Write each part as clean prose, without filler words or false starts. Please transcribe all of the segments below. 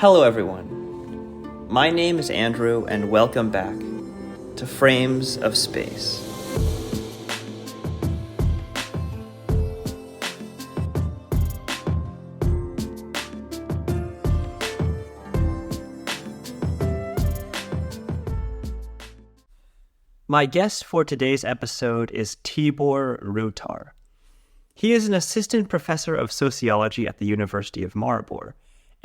Hello everyone, my name is Andrew and welcome back to Frames of Space. My guest for today's episode is Tibor Rutar. He is an assistant professor of sociology at the University of Maribor,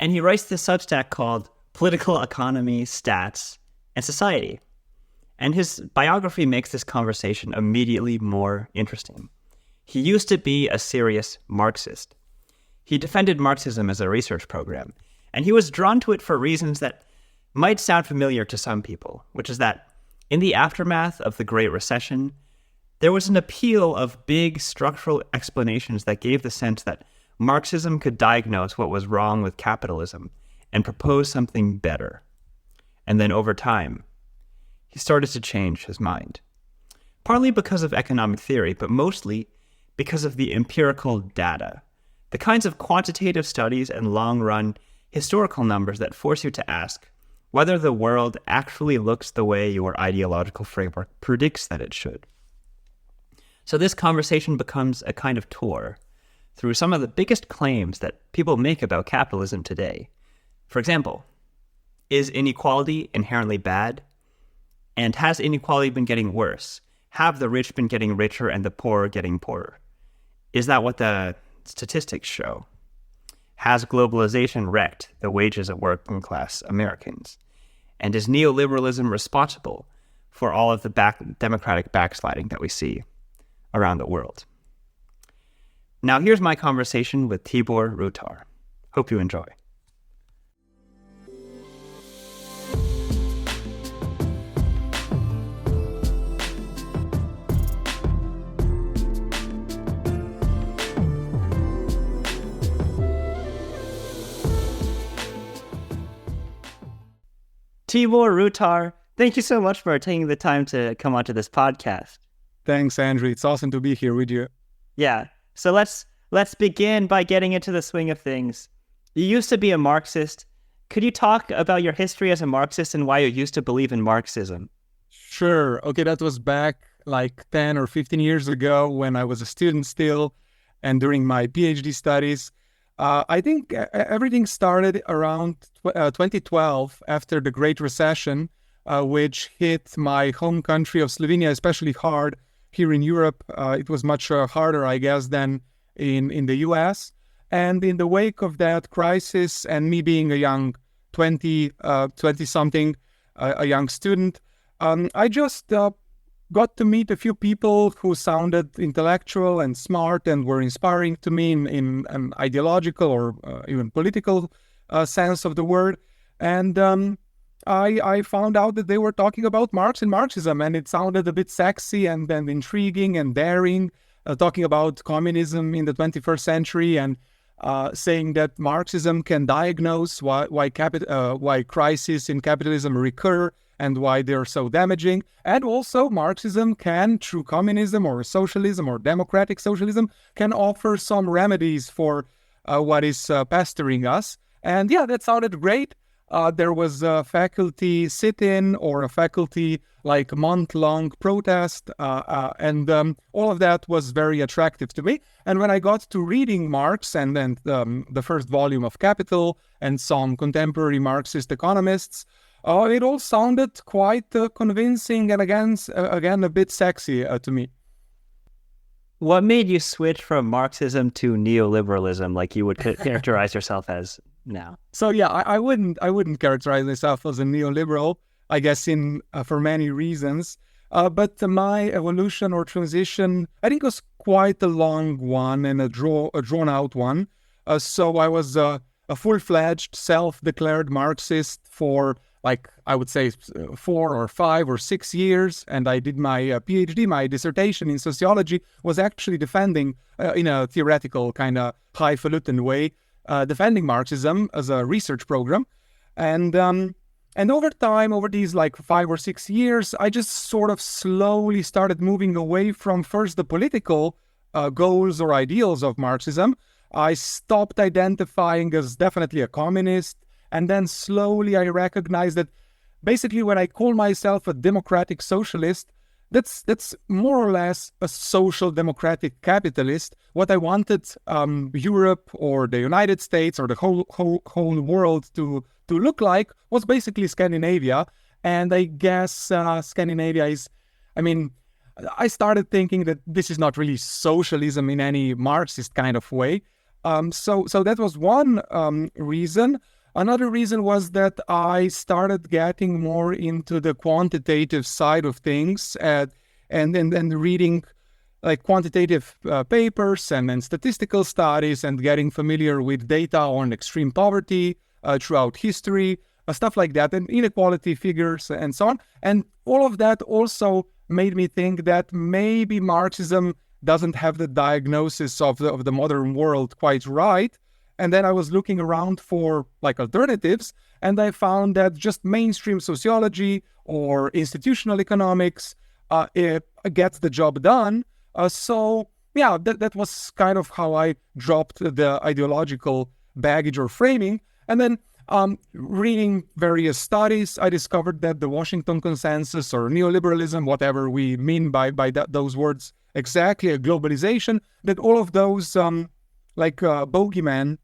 and he writes this Substack called Political Economy, Stats, and Society. And his biography makes this conversation immediately more interesting. He used to be a serious Marxist. He defended Marxism as a research program, and he was drawn to it for reasons that might sound familiar to some people, which is that in the aftermath of the Great Recession, there was an appeal of big structural explanations that gave the sense that Marxism could diagnose what was wrong with capitalism and propose something better. And then over time, he started to change his mind. Partly because of economic theory, but mostly because of the empirical data, the kinds of quantitative studies and long-run historical numbers that force you to ask whether the world actually looks the way your ideological framework predicts that it should. So this conversation becomes a kind of tour through some of the biggest claims that people make about capitalism today. For example, is inequality inherently bad? And has inequality been getting worse? Have the rich been getting richer and the poor getting poorer? Is that what the statistics show? Has globalization wrecked the wages of working class Americans? And is neoliberalism responsible for all of the democratic backsliding that we see around the world? Now here's my conversation with Tibor Rutar. Hope you enjoy. Tibor Rutar, thank you so much for taking the time to come onto this podcast. Thanks, Andrew. It's awesome to be here with you. Yeah. So let's begin by getting into the swing of things. You used to be a Marxist. Could you talk about your history as a Marxist and why you used to believe in Marxism? Sure. Okay, that was back like 10 or 15 years ago when I was a student still and during my PhD studies. I think everything started around 2012 after the Great Recession, which hit my home country of Slovenia especially hard. Here in Europe, it was much harder, I guess, than in the US. And in the wake of that crisis, and me being a young 20-something, a young student, I just got to meet a few people who sounded intellectual and smart and were inspiring to me in an ideological or even political sense of the word. And I found out that they were talking about Marx and Marxism, and it sounded a bit sexy and intriguing and daring, talking about communism in the 21st century and saying that Marxism can diagnose why crises in capitalism recur and why they're so damaging. And also Marxism can, through communism or socialism or democratic socialism, can offer some remedies for what is pestering us. And yeah, that sounded great. There was a faculty sit-in or a faculty like month-long protest, and all of that was very attractive to me. And when I got to reading Marx and then the first volume of Capital and some contemporary Marxist economists, it all sounded quite convincing and again a bit sexy to me. What made you switch from Marxism to neoliberalism, like you would characterize yourself as now? So yeah, I wouldn't characterize myself as a neoliberal, I guess, for many reasons. But my evolution or transition, I think, was quite a long one and a drawn out one. So I was a full-fledged, self-declared Marxist for, like, I would say 4 or 5 or 6 years, and I did my PhD, my dissertation in sociology was actually defending, in a theoretical kind of highfalutin way, defending Marxism as a research program. And over time, over these like 5 or 6 years, I just sort of slowly started moving away from first the political goals or ideals of Marxism. I stopped identifying as definitely a communist, And then slowly I recognized that basically when I call myself a democratic socialist, that's more or less a social democratic capitalist. What I wanted Europe or the United States or the whole world to look like was basically Scandinavia. And I guess Scandinavia is, I mean, I started thinking that this is not really socialism in any Marxist kind of way. So that was one reason. Another reason was that I started getting more into the quantitative side of things and reading like quantitative papers and statistical studies and getting familiar with data on extreme poverty throughout history, stuff like that, and inequality figures and so on. And all of that also made me think that maybe Marxism doesn't have the diagnosis of the modern world quite right. And then I was looking around for like alternatives, and I found that just mainstream sociology or institutional economics it gets the job done. So yeah, that was kind of how I dropped the ideological baggage or framing. And then reading various studies, I discovered that the Washington Consensus or neoliberalism, whatever we mean by those words exactly, a globalization, that all of those bogeymen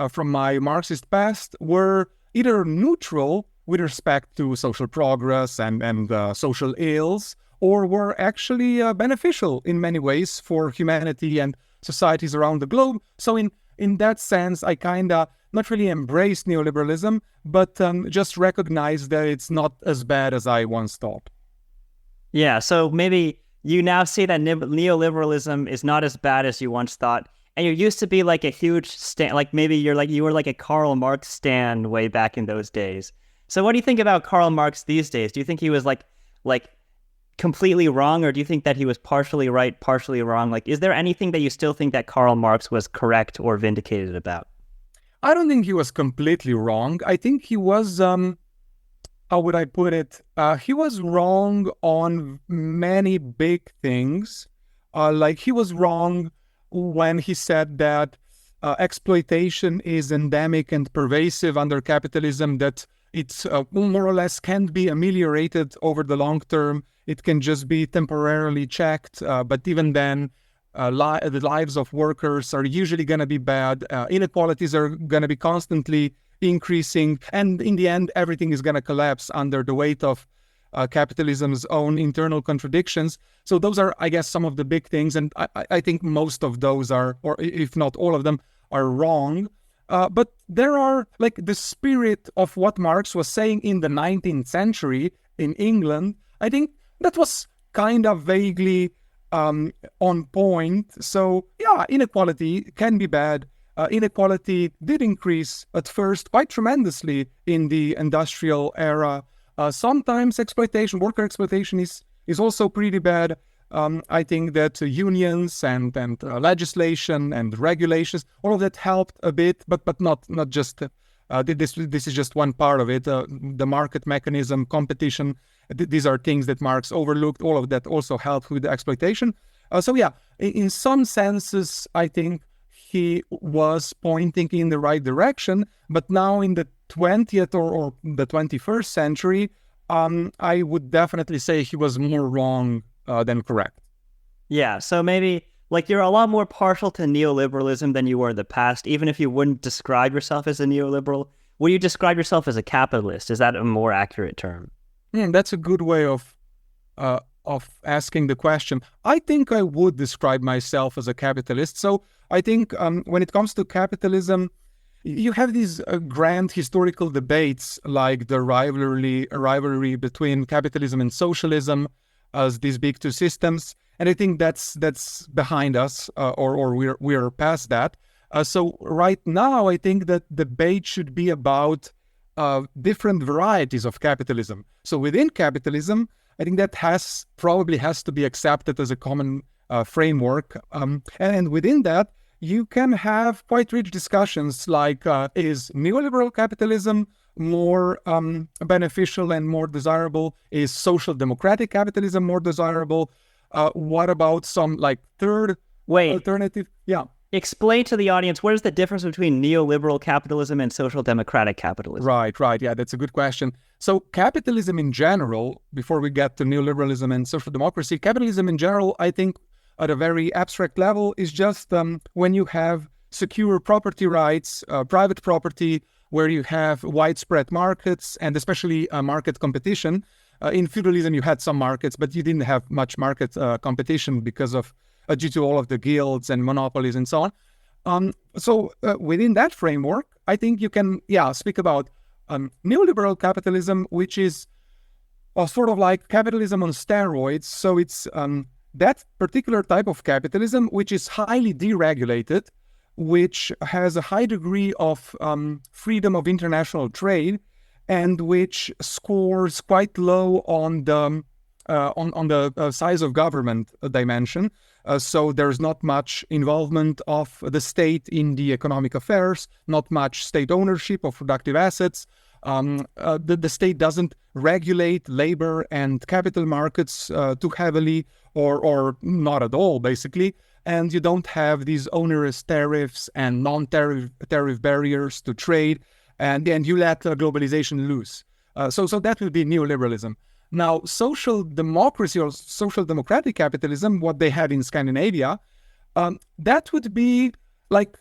from my Marxist past were either neutral with respect to social progress and social ills, or were actually beneficial in many ways for humanity and societies around the globe. So in that sense, I kind of not really embraced neoliberalism, but just recognized that it's not as bad as I once thought. Yeah, so maybe you now see that neoliberalism is not as bad as you once thought. And you used to be like a huge stan, like maybe you were like a Karl Marx stan way back in those days. So what do you think about Karl Marx these days? Do you think he was like completely wrong, or do you think that he was partially right, partially wrong? Like, is there anything that you still think that Karl Marx was correct or vindicated about? I don't think he was completely wrong. I think he was, how would I put it? He was wrong on many big things. Like he was wrong when he said that exploitation is endemic and pervasive under capitalism, that it's more or less can't be ameliorated over the long term. It can just be temporarily checked, but even then, the lives of workers are usually going to be bad. Inequalities are going to be constantly increasing, and in the end, everything is going to collapse under the weight of capitalism's own internal contradictions. So those are, I guess, some of the big things, and I think most of those are, or if not all of them, are wrong. But there are, like, the spirit of what Marx was saying in the 19th century in England, I think that was kind of vaguely on point. So yeah, inequality can be bad. Inequality did increase at first quite tremendously in the industrial era. Sometimes worker exploitation is also pretty bad. I think that unions and legislation and regulations, all of that helped a bit, but not just. This is just one part of it. The market mechanism, competition. These are things that Marx overlooked. All of that also helped with the exploitation. So yeah, in some senses, I think he was pointing in the right direction. But now in the 20th or the 21st century, I would definitely say he was more wrong than correct. Yeah, so maybe like you're a lot more partial to neoliberalism than you were in the past, even if you wouldn't describe yourself as a neoliberal. Would you describe yourself as a capitalist? Is that a more accurate term? That's a good way of asking the question. I think I would describe myself as a capitalist. So I think when it comes to capitalism, you have these grand historical debates like the rivalry between capitalism and socialism as these big two systems. And I think that's behind us, or we're past that. So right now, I think that debate should be about different varieties of capitalism. So within capitalism, I think that probably has to be accepted as a common framework. And within that, you can have quite rich discussions like, is neoliberal capitalism more beneficial and more desirable? Is social democratic capitalism more desirable? What about some like third alternative? Yeah. explain to the audience, what is the difference between neoliberal capitalism and social democratic capitalism? Right. Yeah, that's a good question. So capitalism in general, before we get to neoliberalism and social democracy, capitalism in general, I think at a very abstract level is just when you have secure property rights, private property, where you have widespread markets and especially market competition. In feudalism, you had some markets, but you didn't have much market competition because of due to all of the guilds and monopolies and so on. So within that framework, I think you can, speak about neoliberal capitalism, which is sort of like capitalism on steroids. So it's that particular type of capitalism, which is highly deregulated, which has a high degree of freedom of international trade, and which scores quite low on the size of government dimension. So there's not much involvement of the state in the economic affairs, not much state ownership of productive assets. The state doesn't regulate labor and capital markets too heavily, or not at all, basically. And you don't have these onerous tariffs and non-tariff barriers to trade, and you let globalization loose. So that would be neoliberalism. Now, social democracy or social democratic capitalism, what they had in Scandinavia, that would be like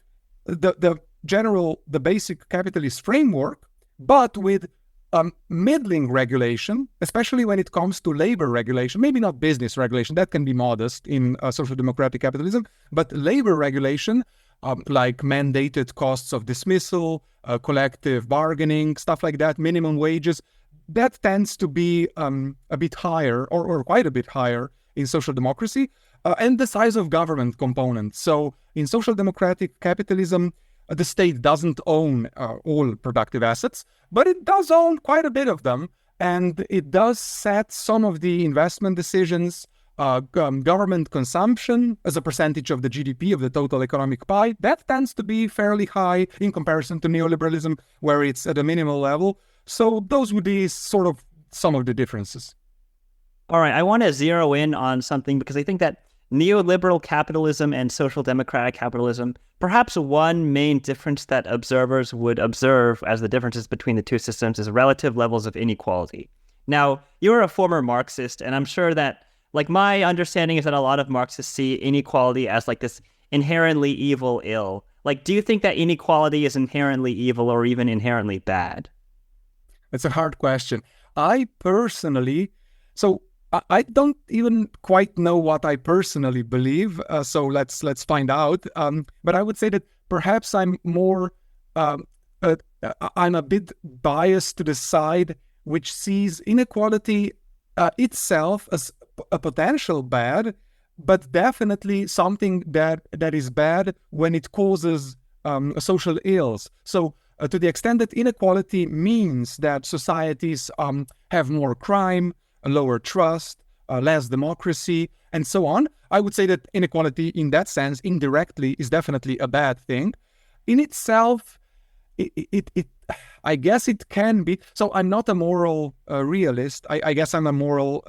the basic capitalist framework, but with middling regulation, especially when it comes to labor regulation, maybe not business regulation, that can be modest in social democratic capitalism, but labor regulation, like mandated costs of dismissal, collective bargaining, stuff like that, minimum wages, that tends to be a bit higher or quite a bit higher in social democracy, and the size of government component. So in social democratic capitalism, the state doesn't own all productive assets, but it does own quite a bit of them, and it does set some of the investment decisions, government consumption as a percentage of the GDP, of the total economic pie. That tends to be fairly high in comparison to neoliberalism, where it's at a minimal level. So those would be sort of some of the differences. All right, I want to zero in on something because I think that neoliberal capitalism and social democratic capitalism, perhaps one main difference that observers would observe as the differences between the two systems is relative levels of inequality. Now, you're a former Marxist, and I'm sure that, like, my understanding is that a lot of Marxists see inequality as like this inherently evil ill. Like, do you think that inequality is inherently evil or even inherently bad? It's a hard question. I don't even quite know what I personally believe. So let's find out. But I would say that perhaps I'm a bit biased to the side which sees inequality itself as a potential bad, but definitely something that is bad when it causes social ills. So to the extent that inequality means that societies have more crime, lower trust, less democracy, and so on, I would say that inequality in that sense, indirectly, is definitely a bad thing. In itself, I guess it can be. So I'm not a moral realist. I guess I'm a moral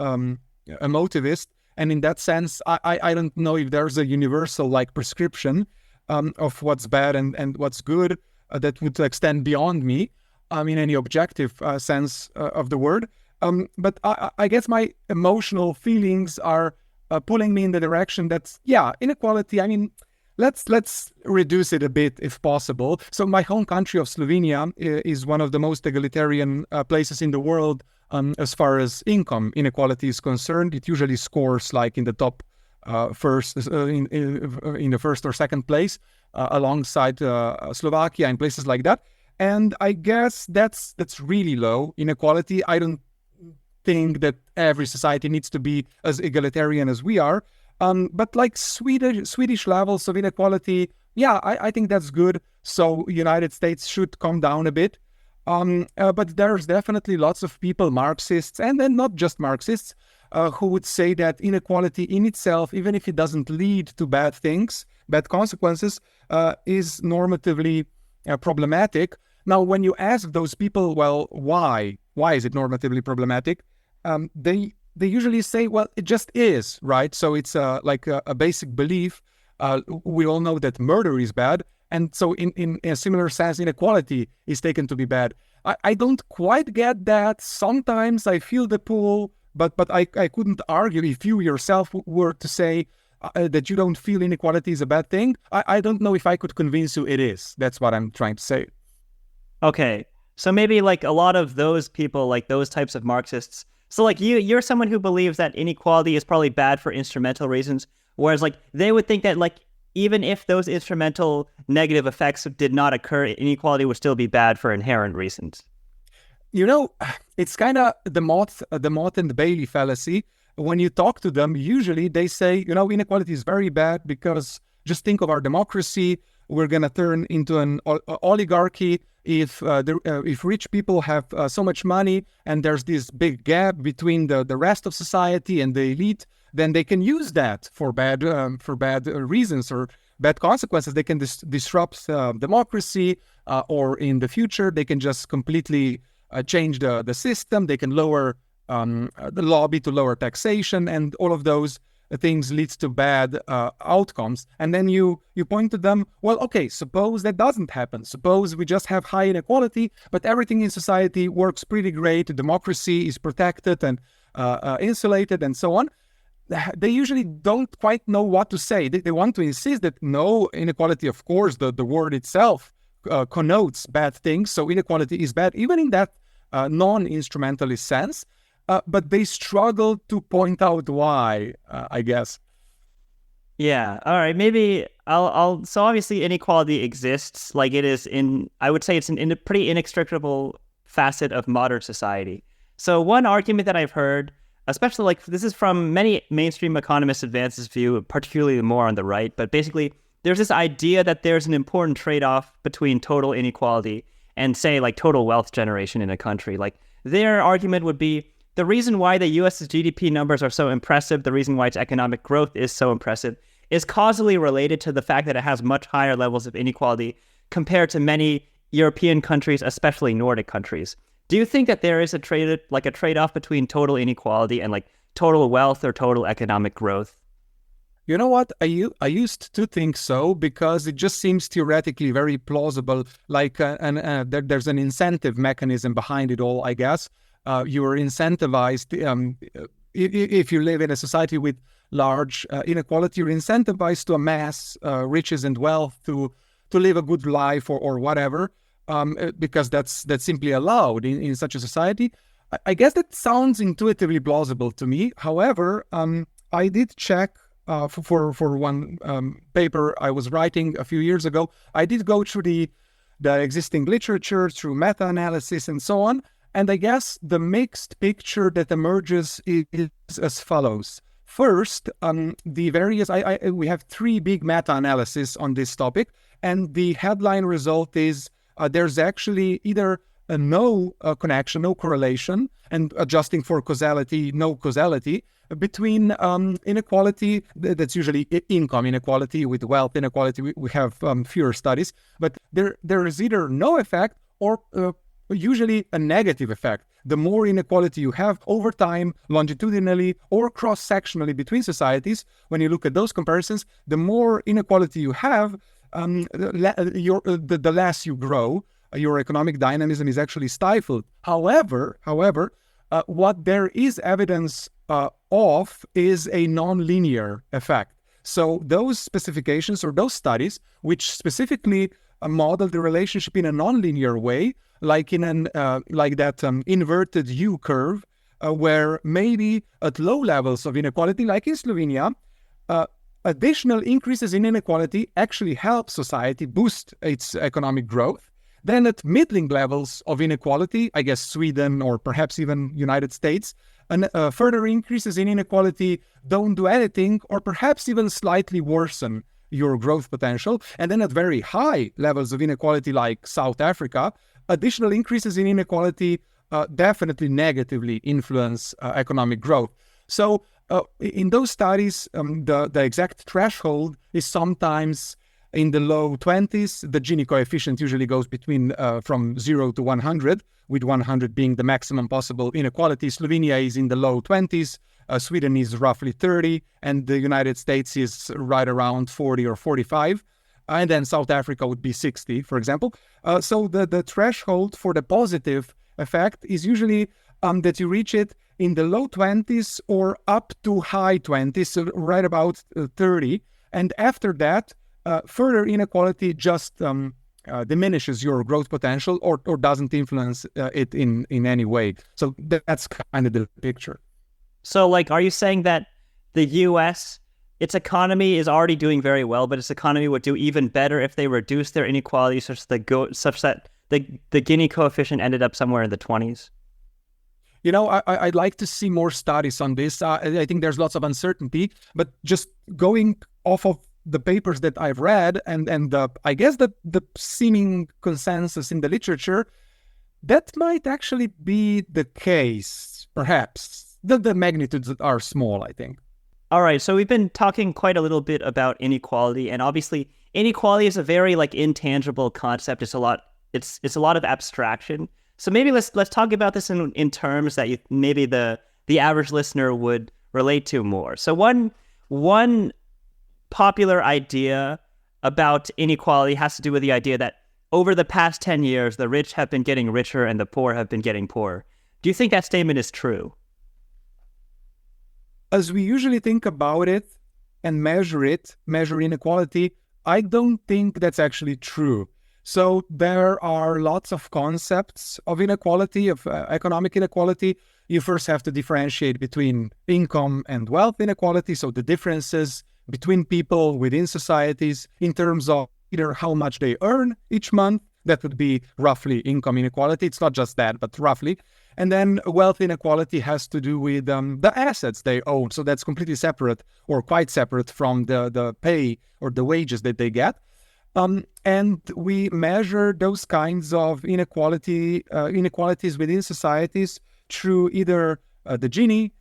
emotivist. And in that sense, I don't know if there's a universal prescription of what's bad and what's good that would extend beyond me in any objective sense of the word. But I guess my emotional feelings are pulling me in the direction that, inequality, let's reduce it a bit if possible. So my home country of Slovenia is one of the most egalitarian places in the world as far as income inequality is concerned. It usually scores in the top first, in the first or second place, alongside Slovakia and places like that. And I guess that's really low inequality. I don't think that every society needs to be as egalitarian as we are. But Swedish levels of inequality, I think that's good. So United States should come down a bit. But there's definitely lots of people, Marxists, and then not just Marxists, who would say that inequality in itself, even if it doesn't lead to bad things, bad consequences, is normatively problematic. Now, when you ask those people, well, why is it normatively problematic? They usually say, well, it just is, right? So it's like a basic belief We all know that murder is bad. And so in a similar sense, inequality is taken to be bad. I don't quite get that. Sometimes I feel the pull, but I couldn't argue if you yourself were to say that you don't feel inequality is a bad thing. I don't know if I could convince you it is. That's what I'm trying to say. Okay. So maybe like a lot of those people, like those types of Marxists. So like you're someone who believes that inequality is probably bad for instrumental reasons, whereas like they would think that like even if those instrumental negative effects did not occur, inequality would still be bad for inherent reasons. You know, it's kind of the moth and Bailey fallacy. When you talk to them, usually they say, you know, inequality is very bad because just think of our democracy. We're going to turn into an oligarchy if rich people have so much money and there's this big gap between the rest of society and the elite. Then they can use that for bad reasons or bad consequences. They can disrupt democracy, or in the future they can just completely change the system. They can lower the lobby to lower taxation, and all of those things leads to bad outcomes. And then you point to them, well, okay, suppose that doesn't happen. Suppose we just have high inequality, but everything in society works pretty great. Democracy is protected and insulated and so on. They usually don't quite know what to say. They want to insist that no, inequality, of course, the word itself connotes bad things. So inequality is bad, even in that non-instrumentalist sense. But they struggle to point out why, I guess. Yeah. All right. Maybe so obviously inequality exists. Like it is I would say it's in a pretty inextricable facet of modern society. So one argument that I've heard, especially like this is from many mainstream economists advance this view, particularly more on the right, but basically there's this idea that there's an important trade-off between total inequality and say like total wealth generation in a country. Like their argument would be the reason why the US's GDP numbers are so impressive, the reason why its economic growth is so impressive, is causally related to the fact that it has much higher levels of inequality compared to many European countries, especially Nordic countries. Do you think that there is a trade-off between total inequality and like total wealth or total economic growth? You know what? I used to think so because it just seems theoretically very plausible. Like there's an incentive mechanism behind it all, I guess. You are incentivized. If you live in a society with large inequality, you're incentivized to amass riches and wealth to live a good life or whatever. Because that's simply allowed in such a society. I guess that sounds intuitively plausible to me. However, I did check for one paper I was writing a few years ago. I did go through the existing literature, through meta-analysis and so on. And I guess the mixed picture that emerges is as follows. First, the various, we have three big meta-analyses on this topic. And the headline result is there's actually either no connection, no correlation, and adjusting for causality, no causality between inequality, that's usually income inequality. With wealth inequality, we have fewer studies, but there is either no effect or usually a negative effect. The more inequality you have over time, longitudinally or cross-sectionally between societies, when you look at those comparisons, the more inequality you have, the less you grow. Your economic dynamism is actually stifled. However, what there is evidence of is a non-linear effect. So those specifications or those studies, which specifically model the relationship in a non-linear way, like in that inverted U curve, where maybe at low levels of inequality, like in Slovenia, additional increases in inequality actually help society boost its economic growth. Then at middling levels of inequality, I guess Sweden or perhaps even United States, and further increases in inequality don't do anything or perhaps even slightly worsen your growth potential. And then at very high levels of inequality like South Africa, additional increases in inequality definitely negatively influence economic growth. So in those studies, the exact threshold is sometimes in the low 20s. The Gini coefficient usually goes between from 0 to 100, with 100 being the maximum possible inequality. Slovenia is in the low 20s. Sweden is roughly 30, and the United States is right around 40 or 45. And then South Africa would be 60, for example. So the threshold for the positive effect is usually that you reach it in the low 20s or up to high 20s, so right about 30. And after that, further inequality just diminishes your growth potential or doesn't influence it in any way. So that's kind of the picture. So, like, are you saying that the U.S., its economy is already doing very well, but its economy would do even better if they reduce their inequality such that the Gini coefficient ended up somewhere in the 20s? You know, I'd like to see more studies on this. I think there's lots of uncertainty, but just going off of the papers that I've read and I guess the seeming consensus in the literature, that might actually be the case, perhaps. The magnitudes are small, I think. All right, so we've been talking quite a little bit about inequality, and obviously inequality is a very intangible concept. It's a lot of abstraction. So maybe let's talk about this in terms that maybe the average listener would relate to more. So one popular idea about inequality has to do with the idea that over the past 10 years, the rich have been getting richer and the poor have been getting poorer. Do you think that statement is true? As we usually think about it and measure inequality, I don't think that's actually true. So there are lots of concepts of inequality, of economic inequality. You first have to differentiate between income and wealth inequality, so the differences between people within societies in terms of either how much they earn each month. That would be roughly income inequality. It's not just that, but roughly. And then wealth inequality has to do with the assets they own. So that's completely separate or quite separate from the pay or the wages that they get. And we measure those kinds of inequalities within societies through either the Gini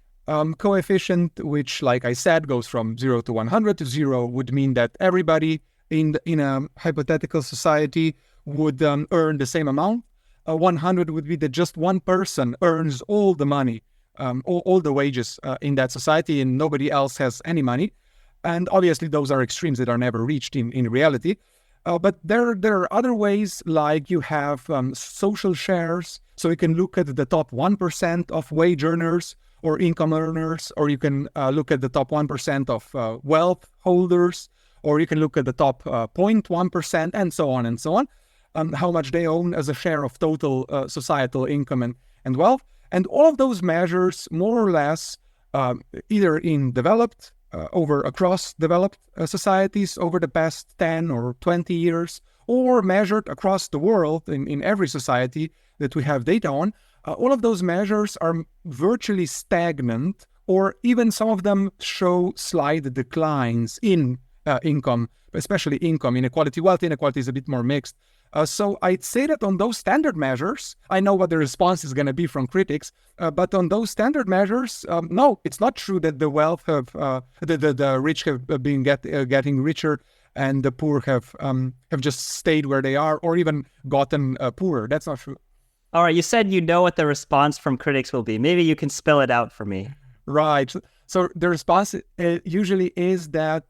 coefficient, which, like I said, goes from 0 to 100. To 0 would mean that everybody in a hypothetical society would earn the same amount. 100 would be that just one person earns all the money, all the wages in that society, and nobody else has any money. And obviously, those are extremes that are never reached in reality. But there are other ways, like you have social shares. So you can look at the top 1% of wage earners or income earners, or you can look at the top 1% of wealth holders, or you can look at the top 0.1%, and so on and so on. How much they own as a share of total societal income and wealth. And all of those measures, more or less, either in developed, across developed societies over the past 10 or 20 years, or measured across the world in every society that we have data on, all of those measures are virtually stagnant, or even some of them show slight declines in income, especially income inequality. Wealth inequality is a bit more mixed. So I'd say that on those standard measures, I know what the response is going to be from critics, but on those standard measures, no, it's not true that the wealth have, the rich have been getting richer and the poor have just stayed where they are or even gotten poorer. That's not true. All right, you said you know what the response from critics will be. Maybe you can spell it out for me. Right. So the response usually is that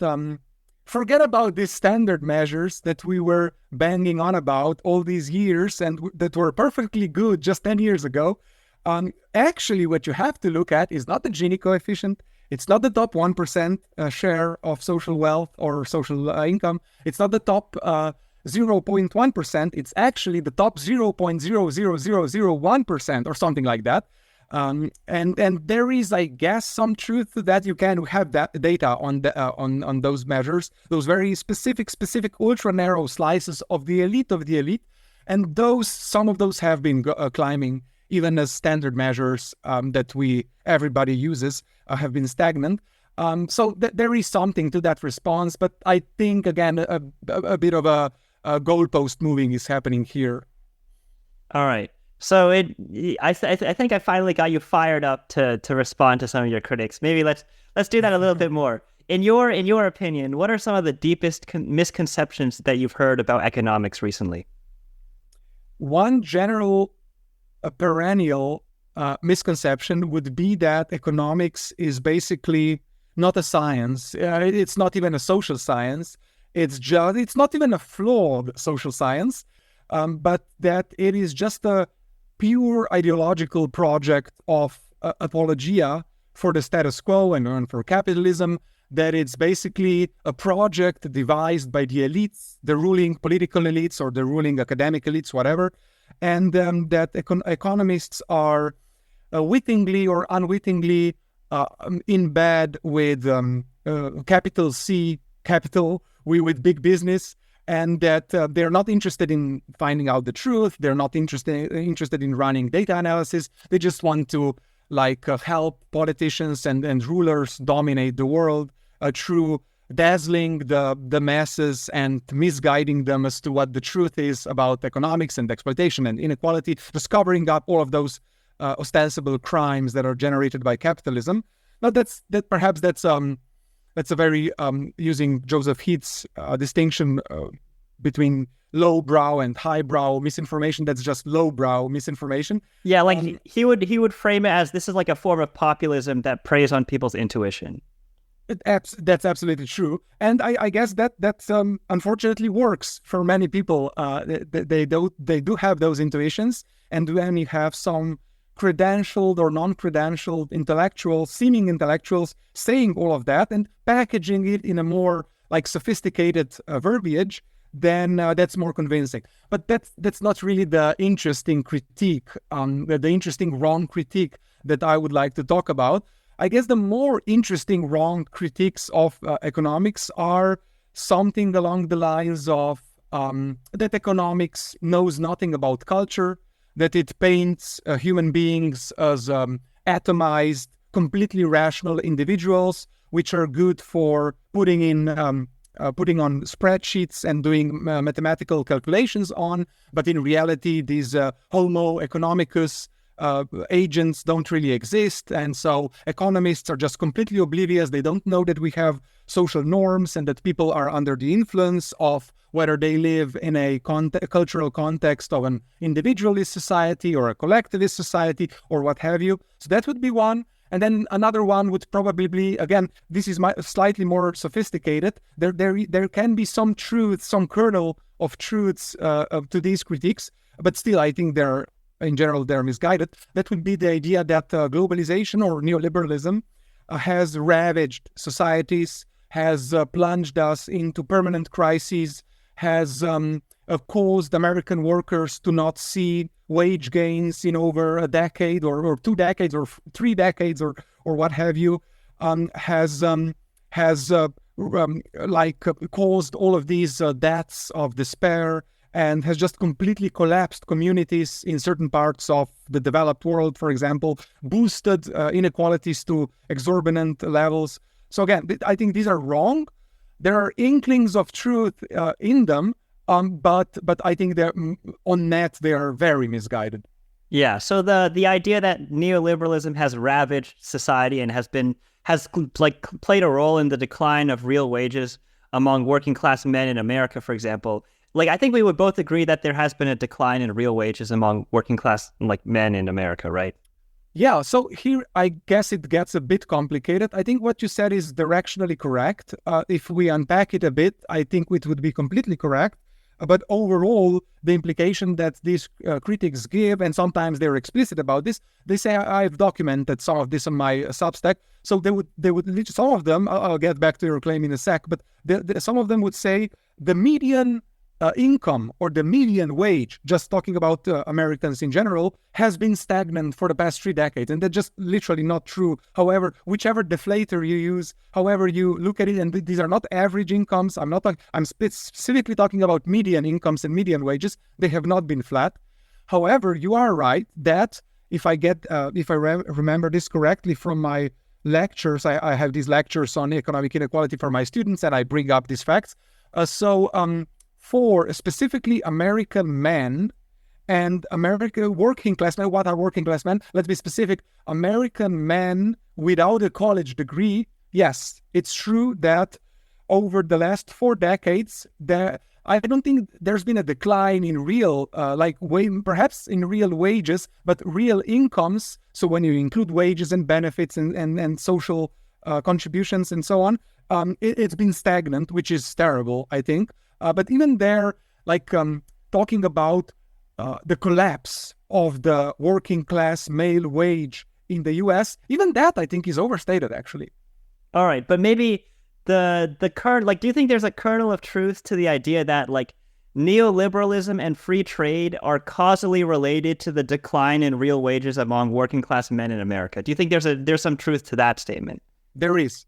forget about these standard measures that we were banging on about all these years and that were perfectly good just 10 years ago. Actually, what you have to look at is not the Gini coefficient. It's not the top 1% share of social wealth or social income. It's not the top 0.1%. It's actually the top 0.00001% or something like that. And there is, I guess, some truth to that. You can have that data on those measures, those very specific ultra narrow slices of the elite, and some of those have been climbing even as standard measures that everybody uses have been stagnant. So there is something to that response, but I think again a bit of a goalpost moving is happening here. All right. So I think I finally got you fired up to respond to some of your critics. Maybe let's do that a little bit more. In your opinion, what are some of the deepest misconceptions that you've heard about economics recently? One general, perennial misconception would be that economics is basically not a science. It's not even a social science. It's not even a flawed social science, but that it is just a pure ideological project of apologia for the status quo and for capitalism, that it's basically a project devised by the elites, the ruling political elites or the ruling academic elites, whatever, and that economists are wittingly or unwittingly in bed with capital C, with big business, and that they're not interested in finding out the truth. They're not interested in running data analysis. They just want to help politicians and rulers dominate the world through dazzling the masses and misguiding them as to what the truth is about economics and exploitation and inequality, just covering up all of those ostensible crimes that are generated by capitalism. But perhaps that's a very using Joseph Heath's distinction between lowbrow and highbrow misinformation. That's just lowbrow misinformation. Yeah, like he would frame it as this is like a form of populism that preys on people's intuition. That's absolutely true, and I guess that unfortunately works for many people. They do have those intuitions, and when you have some credentialed or non-credentialed seeming intellectuals saying all of that and packaging it in a more sophisticated verbiage, then that's more convincing. But that's not really the interesting critique, the interesting wrong critique that I would like to talk about. I guess the more interesting wrong critiques of economics are something along the lines of that economics knows nothing about culture, that it paints human beings as atomized, completely rational individuals, which are good for putting on spreadsheets and doing mathematical calculations on. But in reality, these Homo economicus agents don't really exist, and so economists are just completely oblivious. They don't know that we have social norms and that people are under the influence of whether they live in a cultural context of an individualist society or a collectivist society or what have you. So that would be one. And then another one would probably be, again, this is slightly more sophisticated. There can be some truth, some kernel of truths to these critiques, but still I think in general, they're misguided. That would be the idea that globalization or neoliberalism has ravaged societies, has plunged us into permanent crises, has caused American workers to not see wage gains in over a decade or 2 decades or 3 decades or what have you, has caused all of these deaths of despair, and has just completely collapsed communities in certain parts of the developed world, for example, boosted inequalities to exorbitant levels. So again, I think these are wrong. There are inklings of truth in them, but I think on net they are very misguided. Yeah. So the idea that neoliberalism has ravaged society and has played a role in the decline of real wages among working class men in America, for example. I think we would both agree that there has been a decline in real wages among working class men in America, right? Yeah, so here I guess it gets a bit complicated. I think what you said is directionally correct. If we unpack it a bit, I think it would be completely correct. But overall, the implication that these critics give, and sometimes they're explicit about this, they say, I've documented some of this on my Substack. So they would some of them, I'll get back to your claim in a sec, but some of them would say the median income or the median wage, just talking about Americans in general, has been stagnant for the past 3 decades. And that's just literally not true. However, whichever deflator you use, however you look at it, and these are not average incomes. I'm specifically talking about median incomes and median wages. They have not been flat. However, you are right that if I remember this correctly from my lectures, I have these lectures on economic inequality for my students, and I bring up these facts. For specifically American men and American working class men, what are working class men? Let's be specific. American men without a college degree yes, it's true that over the last 4 decades, I don't think there's been a decline in real, perhaps in real wages, but real incomes. So when you include wages and benefits and social contributions and so on, it's been stagnant, which is terrible, I think. But even there, talking about the collapse of the working class male wage in the US, even that I think is overstated, actually. All right, but maybe the current, do you think there's a kernel of truth to the idea that neoliberalism and free trade are causally related to the decline in real wages among working class men in America? Do you think there's some truth to that statement? There is,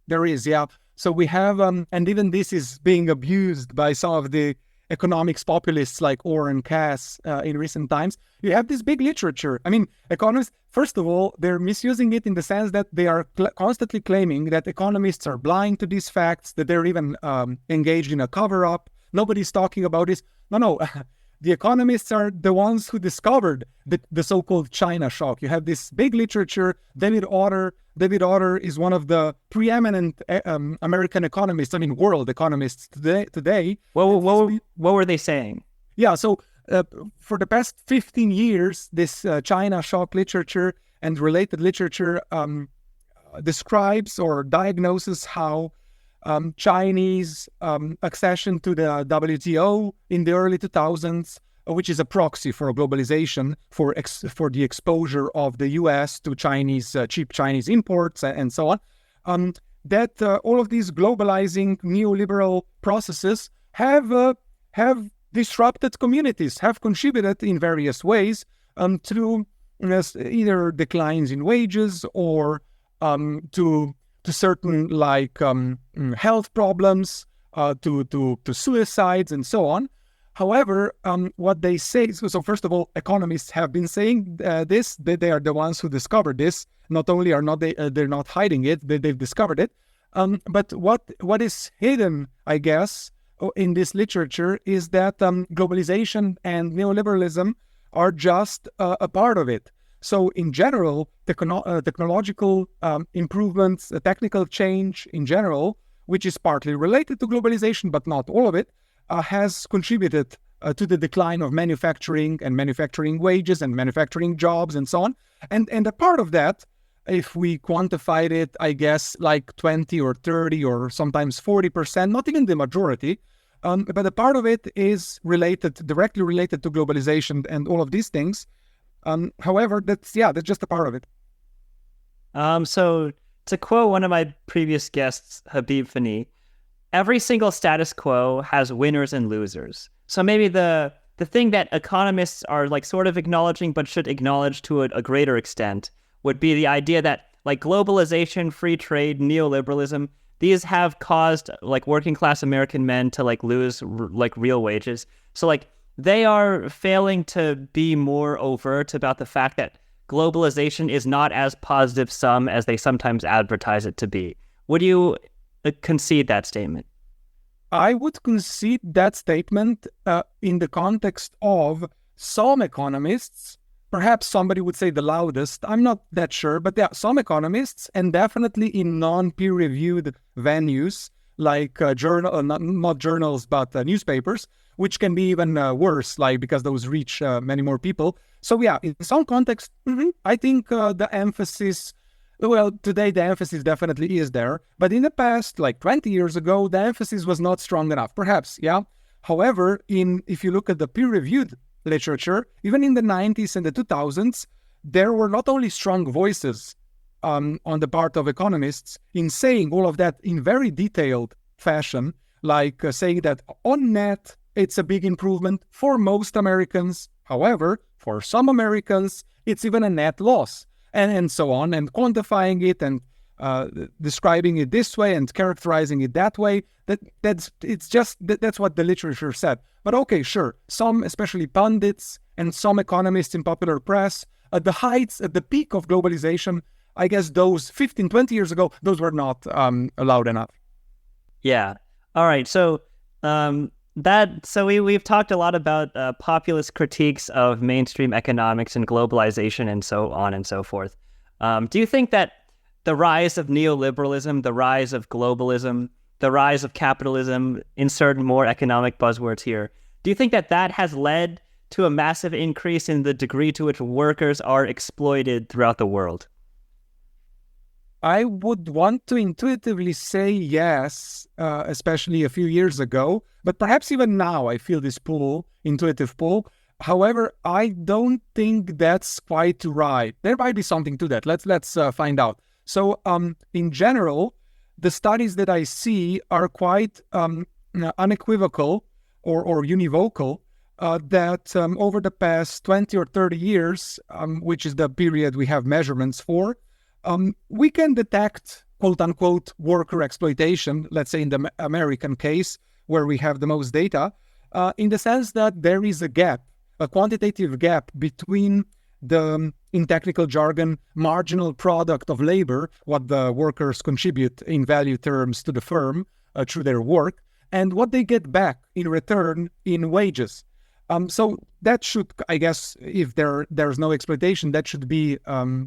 yeah. So we have, and even this is being abused by some of the economics populists like Orr and Cass in recent times. You have this big literature. I mean, economists, first of all, they're misusing it in the sense that they are constantly claiming that economists are blind to these facts, that they're even engaged in a cover-up. Nobody's talking about this. No. The economists are the ones who discovered the so-called China shock. You have this big literature. David Otter is one of the preeminent American economists, world economists today. What were they saying? Yeah, so for the past 15 years, this China shock literature and related literature describes or diagnoses how Chinese accession to the WTO in the early 2000s, which is a proxy for globalization, for the exposure of the US to cheap Chinese imports and so on, that all of these globalizing neoliberal processes have disrupted communities, have contributed in various ways to either declines in wages or to certain health problems, to suicides and so on. However, what they say, so first of all, economists have been saying this, they are the ones who discovered this. Not only they're not hiding it, they've discovered it. But what is hidden, I guess, in this literature is that globalization and neoliberalism are just a part of it. So in general, technological improvements, technical change in general, which is partly related to globalization, but not all of it, has contributed to the decline of manufacturing and manufacturing wages and manufacturing jobs and so on. And a part of that, if we quantified it, I guess 20 or 30 or sometimes 40%, not even the majority, but a part of it is directly related to globalization and all of these things. However, that's just a part of it. So to quote one of my previous guests, Habib Fani, every single status quo has winners and losers. So maybe the thing that economists are sort of acknowledging, but should acknowledge to a greater extent, would be the idea that globalization, free trade, neoliberalism, these have caused working class American men to lose real wages. So they are failing to be more overt about the fact that globalization is not as positive sum as they sometimes advertise it to be. Would you concede that statement? I would concede that statement in the context of some economists. Perhaps somebody would say the loudest. I'm not that sure, but yeah, some economists, and definitely in non-peer-reviewed venues like not journals, but newspapers, which can be even worse, because those reach many more people. So yeah, in some context, I think the emphasis, today the emphasis definitely is there, but in the past, 20 years ago, the emphasis was not strong enough, perhaps, yeah. However, if you look at the peer-reviewed literature, even in the 90s and the 2000s, there were not only strong voices on the part of economists in saying all of that in very detailed fashion, saying that on net, it's a big improvement for most Americans. However, for some Americans, it's even a net loss, and so on, and quantifying it and describing it this way and characterizing it that way. That's what the literature said. But okay, sure, some, especially pundits and some economists in popular press, at the peak of globalization, I guess those 15, 20 years ago, those were not allowed enough. Yeah. All right. So we've talked a lot about populist critiques of mainstream economics and globalization and so on and so forth. Do you think that the rise of neoliberalism, the rise of globalism, the rise of capitalism, insert more economic buzzwords here. Do you think that that has led to a massive increase in the degree to which workers are exploited throughout the world? I would want to intuitively say yes, especially a few years ago, but perhaps even now I feel this intuitive pull. However, I don't think that's quite right. There might be something to that. Let's find out. So, in general, the studies that I see are quite unequivocal or univocal that over the past 20 or 30 years, which is the period we have measurements for, we can detect, quote-unquote, worker exploitation, let's say in the American case, where we have the most data, in the sense that there is a gap, a quantitative gap between the, in technical jargon, marginal product of labor, what the workers contribute in value terms to the firm through their work, and what they get back in return in wages. So that should, I guess, if there's no exploitation, that should be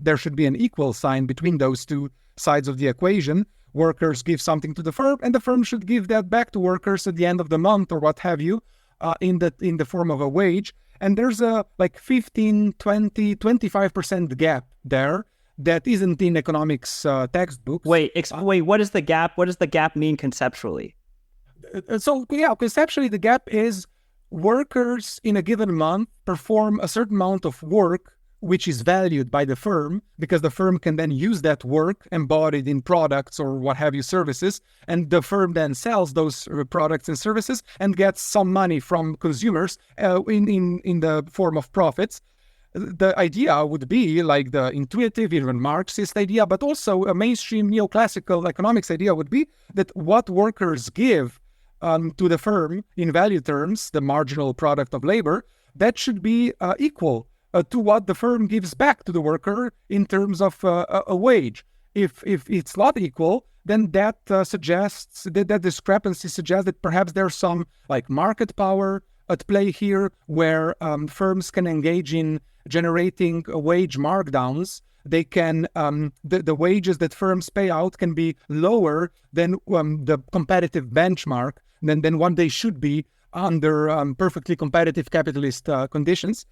there should be an equal sign between those two sides of the equation. Workers give something to the firm, and the firm should give that back to workers at the end of the month or what have you, in the form of a wage. And there's a like 15, 20, 25% gap there that isn't in economics textbooks. Wait, what is the gap? What does the gap mean conceptually? So yeah, conceptually the gap is workers in a given month perform a certain amount of work which is valued by the firm, because the firm can then use that work embodied in products or what have you, services, and the firm then sells those products and services and gets some money from consumers in the form of profits. The idea would be like the intuitive, even Marxist idea, but also a mainstream neoclassical economics idea would be that what workers give to the firm in value terms, the marginal product of labor, that should be equal to what the firm gives back to the worker in terms of a wage. If it's not equal, then that suggests that discrepancy suggests that perhaps there's some like market power at play here, where firms can engage in generating wage markdowns. They can the wages that firms pay out can be lower than the competitive benchmark than what they should be under perfectly competitive capitalist conditions.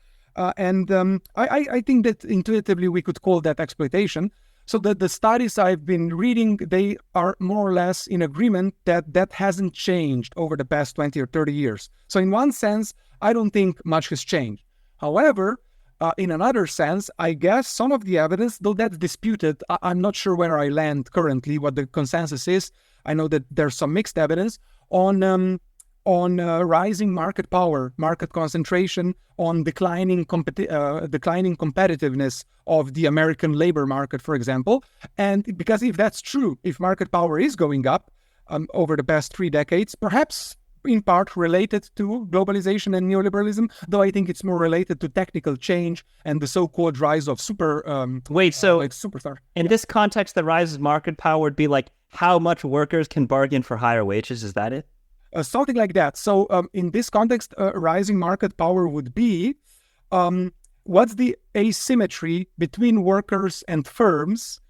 And I think that intuitively we could call that exploitation. So the studies I've been reading, they are more or less in agreement that hasn't changed over the past 20 or 30 years. So in one sense, I don't think much has changed. However, in another sense, I guess some of the evidence, though that's disputed, I'm not sure where I land currently, what the consensus is. I know that there's some mixed evidence on rising market power, market concentration, on declining competitiveness of the American labor market, for example. And because if that's true, if market power is going up over the past 3 decades, perhaps in part related to globalization and neoliberalism, though I think it's more related to technical change and the so-called rise of superstar. In this context, the rise of market power would be like how much workers can bargain for higher wages. Is that it? Something like that. So in this context, rising market power would be what's the asymmetry between workers and firms,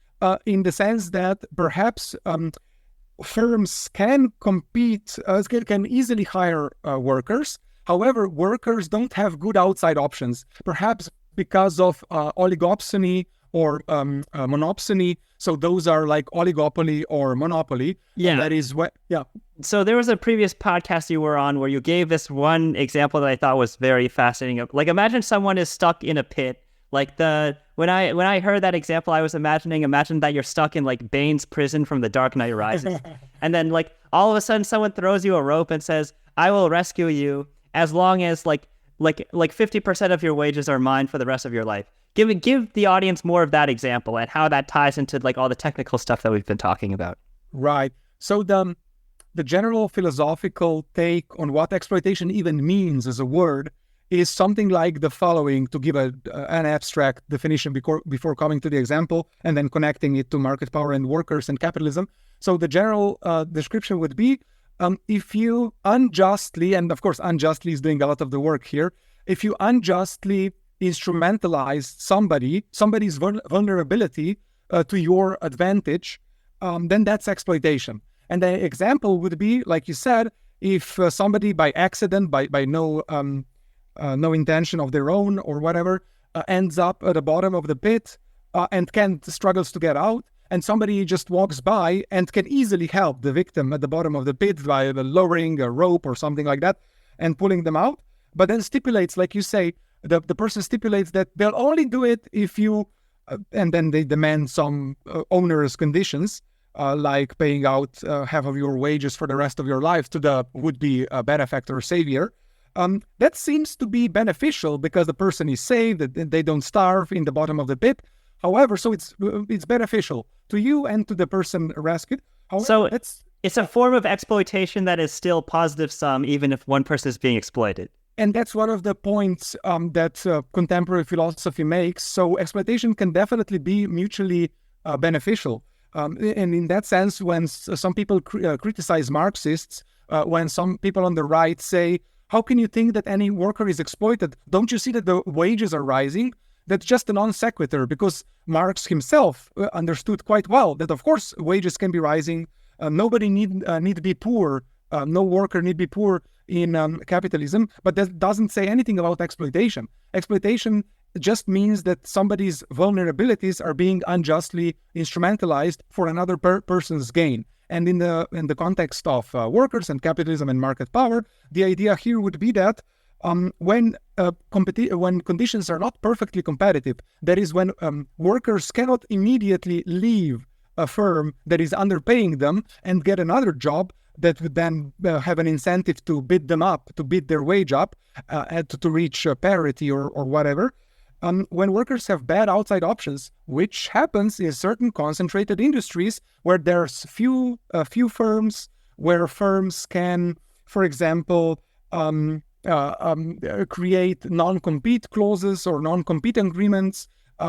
in the sense that perhaps firms can compete, can easily hire workers. However, workers don't have good outside options, perhaps because of oligopsony or monopsony. So those are like oligopoly or monopoly. Yeah. And that is what, yeah. So there was a previous podcast you were on where you gave this one example that I thought was very fascinating. Like, imagine someone is stuck in a pit. Like when I heard that example, I was imagine that you're stuck in like Bane's prison from The Dark Knight Rises. And then like all of a sudden someone throws you a rope and says, I will rescue you as long as like 50% of your wages are mine for the rest of your life. Give the audience more of that example and how that ties into like all the technical stuff that we've been talking about. Right. So the general philosophical take on what exploitation even means as a word is something like the following, to give an abstract definition before coming to the example and then connecting it to market power and workers and capitalism. So the general description would be, if you unjustly, and of course unjustly is doing a lot of the work here, if you unjustly instrumentalize somebody's vulnerability to your advantage, then that's exploitation. And the example would be, like you said, if somebody by accident, by no intention of their own or whatever, ends up at the bottom of the pit and struggles to get out, and somebody just walks by and can easily help the victim at the bottom of the pit by lowering a rope or something like that and pulling them out, but then stipulates, like you say, the person stipulates that they'll only do it if you, and then they demand some onerous conditions, like paying out half of your wages for the rest of your life to the would-be benefactor or savior. That seems to be beneficial because the person is saved, that they don't starve in the bottom of the pit. However, so it's beneficial to you and to the person rescued. However, so it's a form of exploitation that is still positive sum, even if one person is being exploited. And that's one of the points that contemporary philosophy makes. So exploitation can definitely be mutually beneficial. And in that sense, when some people criticize Marxists, when some people on the right say, how can you think that any worker is exploited? Don't you see that the wages are rising? That's just a non sequitur, because Marx himself understood quite well that, of course, wages can be rising. Nobody need to be poor. No worker need be poor in capitalism, but that doesn't say anything about exploitation. Exploitation just means that somebody's vulnerabilities are being unjustly instrumentalized for another person's gain. And in the context of workers and capitalism and market power, the idea here would be that when conditions are not perfectly competitive, that is, when workers cannot immediately leave a firm that is underpaying them and get another job that would then have an incentive to bid them up, to bid their wage up, to reach parity or whatever. When workers have bad outside options, which happens in certain concentrated industries where there's few firms, where firms can, for example, create non-compete clauses or non-compete agreements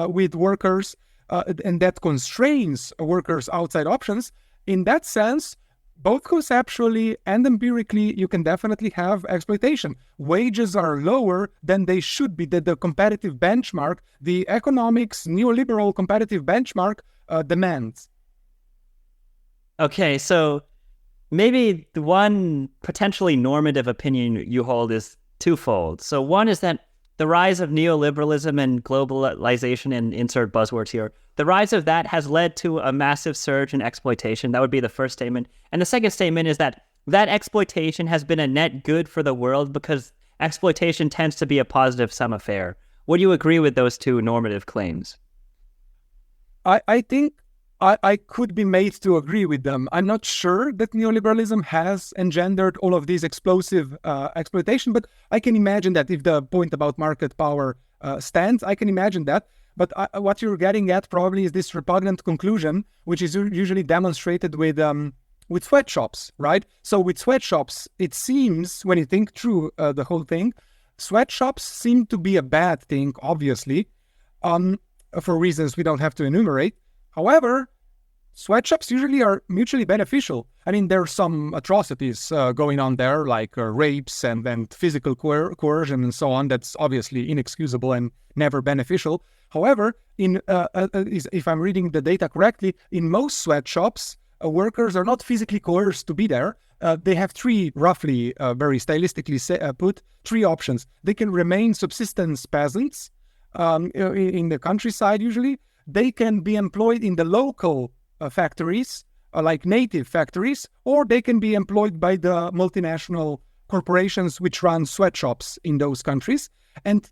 with workers, and that constrains workers' outside options. In that sense, both conceptually and empirically, you can definitely have exploitation. Wages are lower than they should be, that the competitive benchmark, the economics neoliberal competitive benchmark demands. Okay, so maybe the one potentially normative opinion you hold is twofold. So one is that the rise of neoliberalism and globalization, and insert buzzwords here, the rise of that has led to a massive surge in exploitation. That would be the first statement. And the second statement is that exploitation has been a net good for the world because exploitation tends to be a positive sum affair. Would you agree with those two normative claims? I think I could be made to agree with them. I'm not sure that neoliberalism has engendered all of these explosive exploitation, but I can imagine that if the point about market power stands, I can imagine that. But what you're getting at probably is this repugnant conclusion, which is usually demonstrated with sweatshops, right? So with sweatshops, it seems, when you think through the whole thing, sweatshops seem to be a bad thing, obviously, for reasons we don't have to enumerate. However, sweatshops usually are mutually beneficial. I mean, there are some atrocities going on there, like rapes and physical coercion and so on. That's obviously inexcusable and never beneficial. However, if I'm reading the data correctly, in most sweatshops, workers are not physically coerced to be there. They have three, roughly, very stylistically put, three options. They can remain subsistence peasants in the countryside usually. They can be employed in the local factories, like native factories, or they can be employed by the multinational corporations which run sweatshops in those countries. And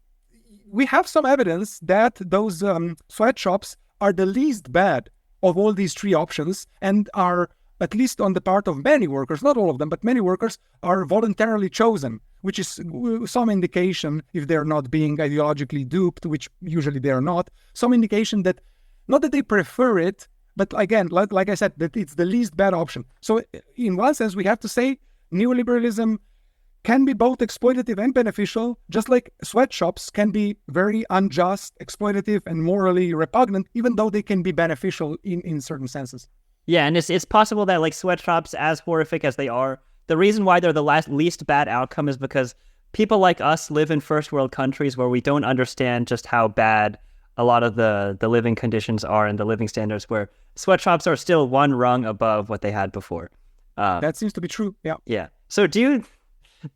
we have some evidence that those sweatshops are the least bad of all these three options, and are, at least on the part of many workers, not all of them, but many workers, are voluntarily chosen, which is some indication, if they're not being ideologically duped, which usually they are not, some indication that, not that they prefer it, but again, like I said, that it's the least bad option. So in one sense, we have to say neoliberalism can be both exploitative and beneficial, just like sweatshops can be very unjust, exploitative, and morally repugnant, even though they can be beneficial in certain senses. Yeah, and it's possible that, like, sweatshops, as horrific as they are, the reason why they're the least bad outcome is because people like us live in first world countries where we don't understand just how bad a lot of the living conditions are and the living standards, where sweatshops are still one rung above what they had before. That seems to be true. Yeah. Yeah. So do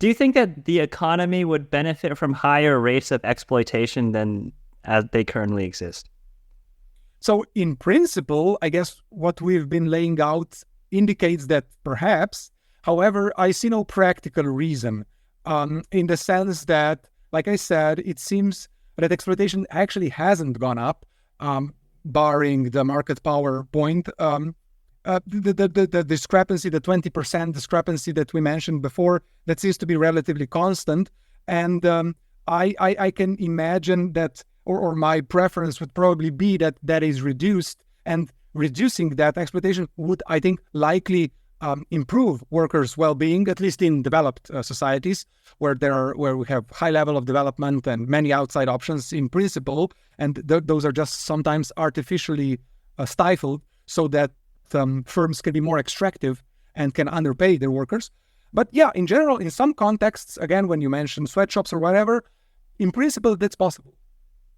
you think that the economy would benefit from higher rates of exploitation than as they currently exist? So in principle, I guess what we've been laying out indicates that perhaps. However, I see no practical reason in the sense that, like I said, it seems that exploitation actually hasn't gone up, barring the market power point. The discrepancy, the 20% discrepancy that we mentioned before, that seems to be relatively constant. And I can imagine that, or my preference would probably be that that is reduced, and reducing that exploitation would, I think, likely improve workers' well-being, at least in developed societies where we have high level of development and many outside options in principle, and those are just sometimes artificially stifled so that firms can be more extractive and can underpay their workers. But yeah, in general, in some contexts, again, when you mention sweatshops or whatever, in principle, that's possible.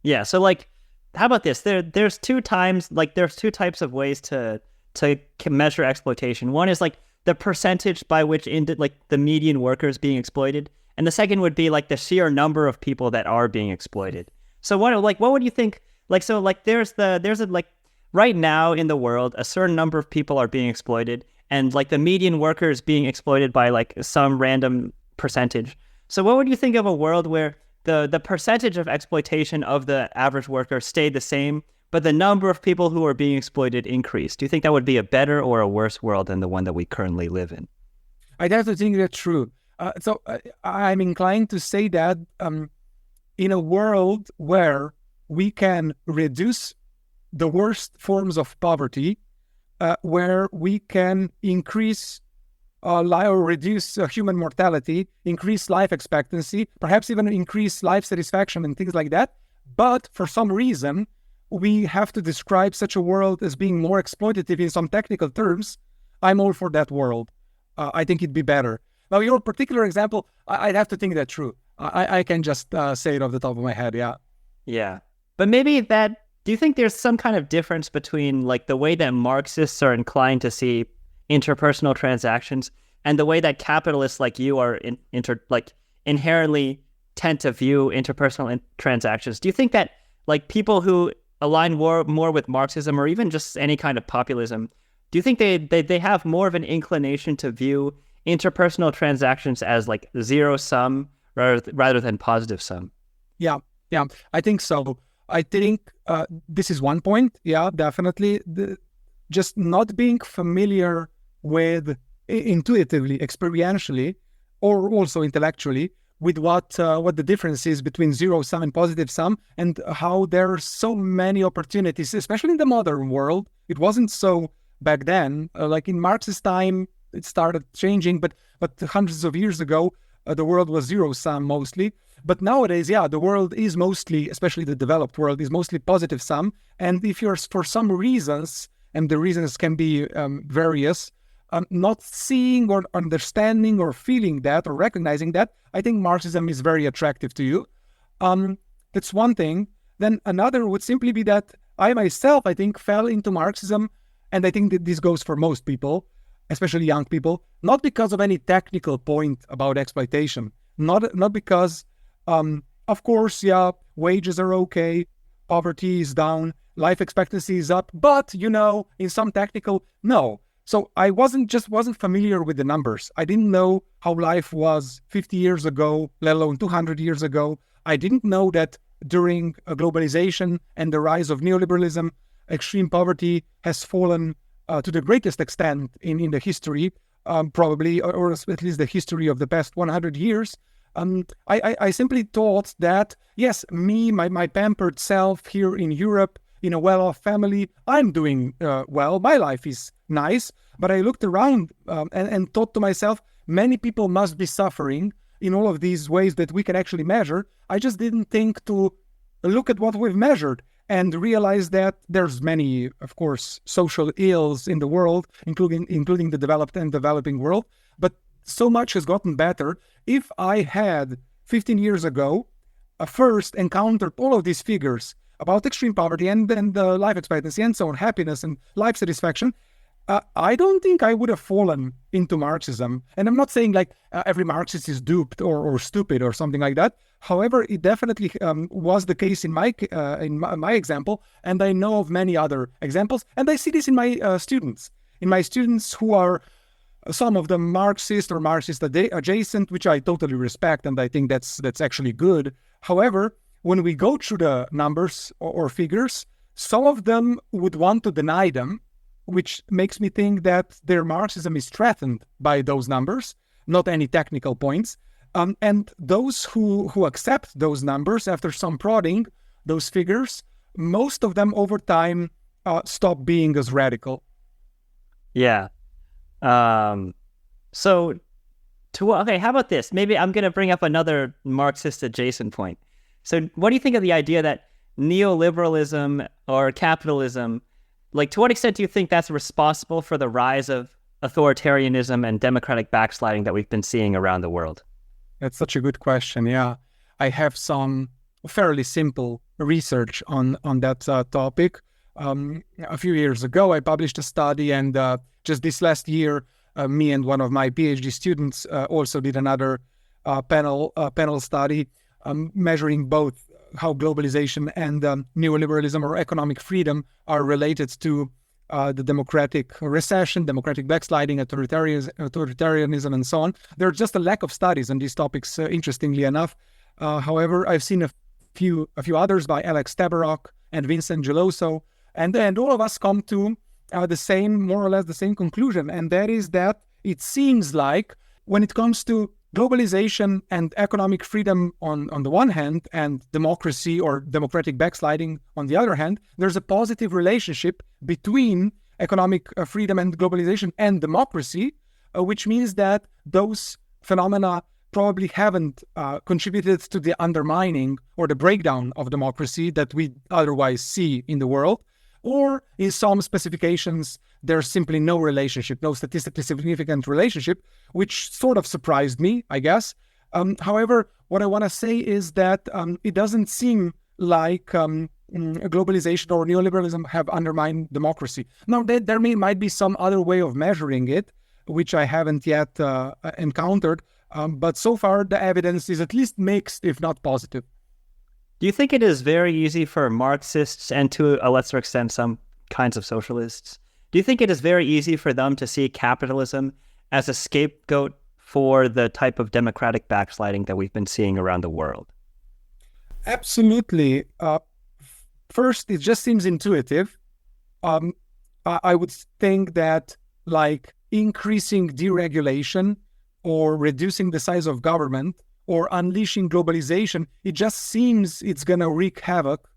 Yeah. So like, how about this? There's two types of ways to measure exploitation. One is like the percentage by which the median worker is being exploited, and the second would be like the sheer number of people that are being exploited. So what would you think? Right now in the world, a certain number of people are being exploited, and like the median worker is being exploited by like some random percentage. So what would you think of a world where the percentage of exploitation of the average worker stayed the same, but the number of people who are being exploited increased? Do you think that would be a better or a worse world than the one that we currently live in? I'd have to think that's true. I'm inclined to say that in a world where we can reduce the worst forms of poverty, where we can increase or reduce human mortality, increase life expectancy, perhaps even increase life satisfaction and things like that. But for some reason, we have to describe such a world as being more exploitative in some technical terms. I'm all for that world. I think it'd be better. Now, your particular example, I'd have to think that through. I can just say it off the top of my head, yeah. Yeah. But maybe do you think there's some kind of difference between like the way that Marxists are inclined to see interpersonal transactions and the way that capitalists like you are inherently tend to view interpersonal transactions? Do you think that like people who align more with Marxism or even just any kind of populism, do you think they have more of an inclination to view interpersonal transactions as like zero sum rather than positive sum? Yeah, I think so. I think this is one point. Yeah, definitely. Just not being familiar with intuitively, experientially, or also intellectually with what the difference is between zero sum and positive sum, and how there are so many opportunities, especially in the modern world. It wasn't so back then. Like in Marxist time, it started changing, but hundreds of years ago, the world was zero sum mostly. But nowadays, yeah, the world is mostly, especially the developed world, is mostly positive sum. And if you're, for some reasons, and the reasons can be various, not seeing or understanding or feeling that or recognizing that, I think Marxism is very attractive to you. That's one thing. Then another would simply be that I myself, I think, fell into Marxism, and I think that this goes for most people, especially young people, not because of any technical point about exploitation, not because, of course, yeah, wages are okay, poverty is down, life expectancy is up, but, in some technical, no. So I wasn't familiar with the numbers. I didn't know how life was 50 years ago, let alone 200 years ago. I didn't know that during globalization and the rise of neoliberalism, extreme poverty has fallen to the greatest extent in the history, probably, or at least the history of the past 100 years. I simply thought that, yes, my pampered self here in Europe, in a well-off family, I'm doing well, my life is nice, but I looked around and thought to myself, many people must be suffering in all of these ways that we can actually measure. I just didn't think to look at what we've measured and realize that there's many, of course, social ills in the world, including the developed and developing world, but so much has gotten better. If I had 15 years ago first encountered all of these figures about extreme poverty and then the life expectancy and so on, happiness and life satisfaction, I don't think I would have fallen into Marxism. And I'm not saying like every Marxist is duped or stupid or something like that. However, it definitely was the case in my example, and I know of many other examples. And I see this in my students. In my students who are some of them Marxist or Marxist adjacent, which I totally respect, and I think that's actually good. However, when we go through the numbers or figures, some of them would want to deny them, which makes me think that their Marxism is threatened by those numbers, not any technical points. And those who accept those numbers after some prodding, those figures, most of them over time stop being as radical. Yeah. Okay, how about this? Maybe I'm going to bring up another Marxist adjacent point. So what do you think of the idea that neoliberalism or capitalism, like to what extent do you think that's responsible for the rise of authoritarianism and democratic backsliding that we've been seeing around the world? That's such a good question. Yeah, I have some fairly simple research on that topic. A few years ago, I published a study, and just this last year, me and one of my PhD students also did another panel study measuring both how globalization and neoliberalism or economic freedom are related to the democratic recession, democratic backsliding, authoritarianism, and so on. There's just a lack of studies on these topics, interestingly enough. However, I've seen a few others by Alex Tabarrok and Vincent Geloso, and all of us come to more or less the same conclusion, and that is that it seems like when it comes to globalization and economic freedom on the one hand, and democracy or democratic backsliding on the other hand, there's a positive relationship between economic freedom and globalization and democracy, which means that those phenomena probably haven't contributed to the undermining or the breakdown of democracy that we otherwise see in the world. Or in some specifications, there's simply no relationship, no statistically significant relationship, which sort of surprised me, I guess. However, what I want to say is that it doesn't seem like globalization or neoliberalism have undermined democracy. Now, there might be some other way of measuring it, which I haven't yet encountered. But so far, the evidence is at least mixed, if not positive. Do you think it is very easy for Marxists and to a lesser extent some kinds of socialists, do you think it is very easy for them to see capitalism as a scapegoat for the type of democratic backsliding that we've been seeing around the world? Absolutely. First, it just seems intuitive. I would think that like increasing deregulation or reducing the size of government or unleashing globalization, it just seems it's going to wreak havoc,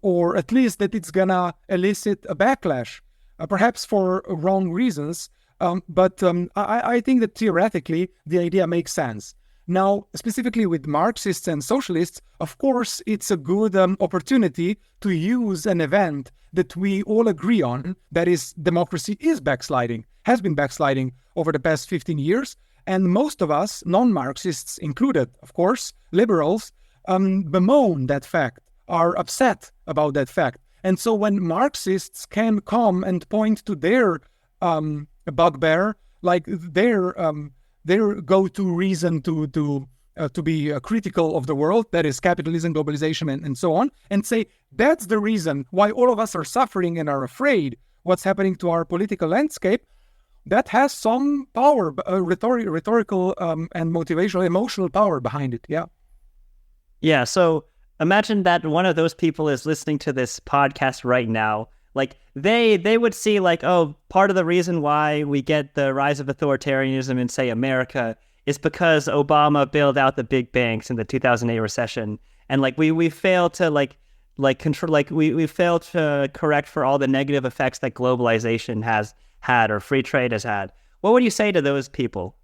or at least that it's going to elicit a backlash, perhaps for wrong reasons. But I think that theoretically, the idea makes sense. Now, specifically with Marxists and socialists, of course, it's a good opportunity to use an event that we all agree on, that is, democracy is backsliding, has been backsliding over the past 15 years. And most of us, non-Marxists included, of course, liberals, bemoan that fact, are upset about that fact. And so when Marxists can come and point to their bugbear, like their go-to reason to be critical of the world, that is capitalism, globalization, and so on, and say that's the reason why all of us are suffering and are afraid what's happening to our political landscape, that has some power, rhetorical and motivational, emotional power behind it. Yeah. Yeah. So imagine that one of those people is listening to this podcast right now. Like they would see like, oh, part of the reason why we get the rise of authoritarianism in, say, America is because Obama bailed out the big banks in the 2008 recession. And like we failed to control, we failed to correct for all the negative effects that globalization has had or free trade has had. What would you say to those people?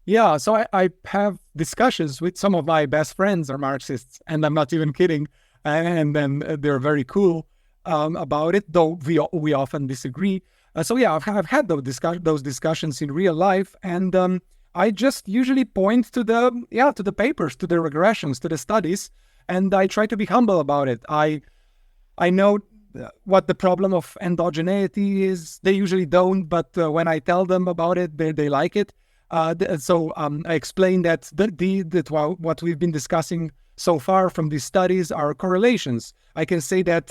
Yeah, so I have discussions with some of my best friends are Marxists, and I'm not even kidding. And then they're very cool about it, though we often disagree. So yeah, I've had those discussions in real life, and I just usually point to the papers, to the regressions, to the studies, And I try to be humble about it. I know what the problem of endogeneity is. They usually don't, but when I tell them about it, they like it. So I explain that what we've been discussing so far from these studies are correlations. I can say that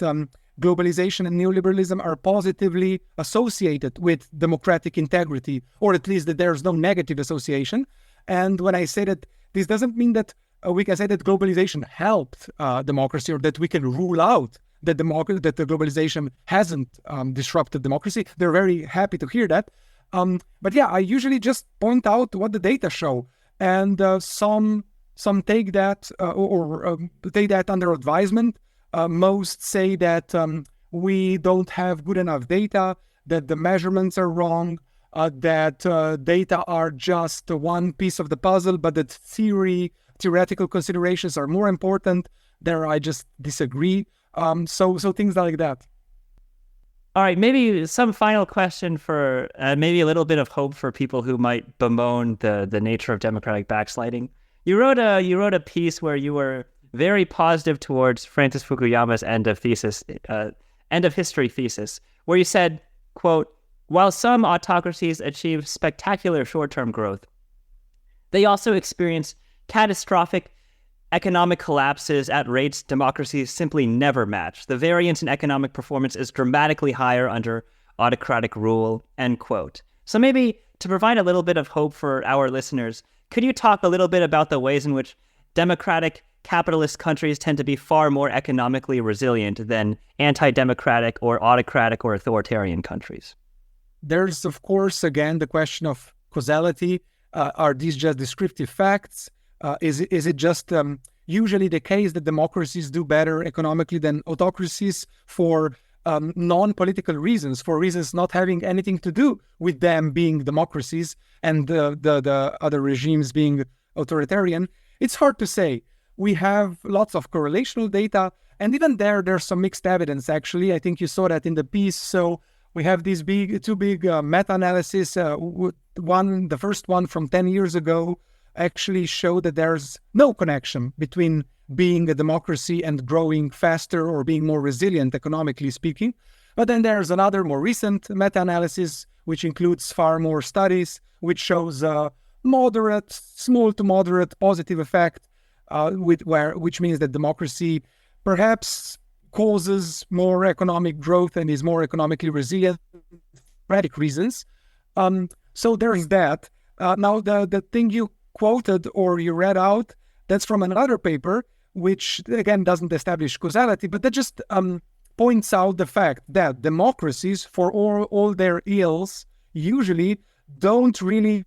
globalization and neoliberalism are positively associated with democratic integrity, or at least that there's no negative association. And when I say that, this doesn't mean that we can say that globalization helped democracy, or that we can rule out that the globalization hasn't disrupted democracy. They're very happy to hear that. But yeah, I usually just point out what the data show, and some take that or take that under advisement. Most say that we don't have good enough data, that the measurements are wrong, that data are just one piece of the puzzle, but that theoretical considerations are more important. There I just disagree. So things like that. All right, maybe some final question for maybe a little bit of hope for people who might bemoan the nature of democratic backsliding. You wrote a piece where you were very positive towards Francis Fukuyama's end of history thesis, where you said, quote, "While some autocracies achieve spectacular short-term growth, they also experience catastrophic economic collapses at rates democracies simply never match. The variance in economic performance is dramatically higher under autocratic rule," end quote. So maybe to provide a little bit of hope for our listeners, could you talk a little bit about the ways in which democratic capitalist countries tend to be far more economically resilient than anti-democratic or autocratic or authoritarian countries? There's, of course, again, the question of causality. Are these just descriptive facts? Is it just usually the case that democracies do better economically than autocracies for non-political reasons, for reasons not having anything to do with them being democracies and the other regimes being authoritarian? It's hard to say. We have lots of correlational data, and even there's some mixed evidence, actually. I think you saw that in the piece. So we have these two big meta-analysis. The first one from 10 years ago actually showed that there's no connection between being a democracy and growing faster or being more resilient, economically speaking. But then there's another more recent meta-analysis, which includes far more studies, which shows a small to moderate positive effect, which means that democracy perhaps causes more economic growth and is more economically resilient for democratic reasons. So there's that. Now, the thing you quoted or you read out, that's from another paper, which again doesn't establish causality, but that just points out the fact that democracies, for all their ills, usually don't really